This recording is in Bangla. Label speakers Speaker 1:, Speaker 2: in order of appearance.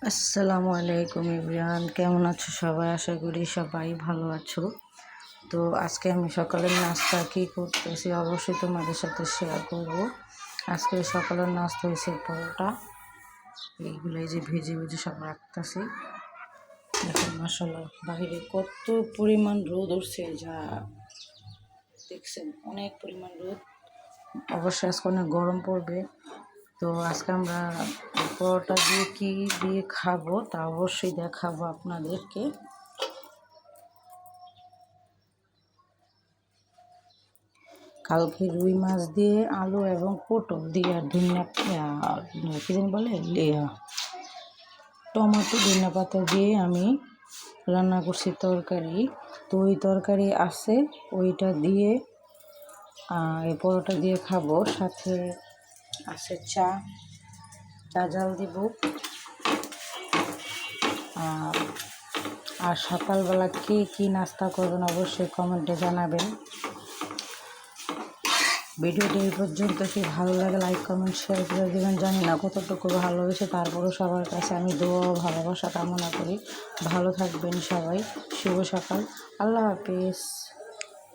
Speaker 1: আসসালামু আলাইকুম এভরিওয়ান, কেমন আছো সবাই? আশা করি সবাই ভালো আছো। তো আজকে আমি সকালের নাস্তা কী করতেছি অবশ্যই তোমাদের সাথে শেয়ার করব। আজকে সকালের নাস্তা হয়েছে পরোটা, এইগুলো যে ভেজে ভেজে সব রাখতেছি। দেখুন মাশাআল্লাহ, বাইরে কত পরিমাণ রোদ উঠছে, যা দেখছেন অনেক পরিমাণ রোদ। অবশ্যই আজকে অনেক গরম পড়বে। তো আজকে আমরা পরোটা দিয়ে কী দিয়ে খাবো তা অবশ্যই দেখাবো আপনাদেরকে। কালকে রুই মাছ দিয়ে আলু এবং পটল দিয়ে আর ধনিয়া কী যেন বলে টমেটো ধনিয়া পাতা দিয়ে আমি রান্না করছি তরকারি। তো ওই তরকারি আছে, ওইটা দিয়ে এই পরোটা দিয়ে খাবো। সাথে আছে চা জাল দিব। আর সকালবেলা কী নাস্তা করবেন অবশ্যই কমেন্টে জানাবেন। ভিডিওটি এই পর্যন্ত কি ভালো লাগে লাইক কমেন্ট শেয়ার করে দেবেন। জানি না কতটুকু ভালো হয়েছে, তারপরও সবার কাছে আমি দোয়া ও ভালোবাসা কামনা করি। ভালো থাকবেন সবাই। শুভ সকাল, আল্লাহ হাফেজ।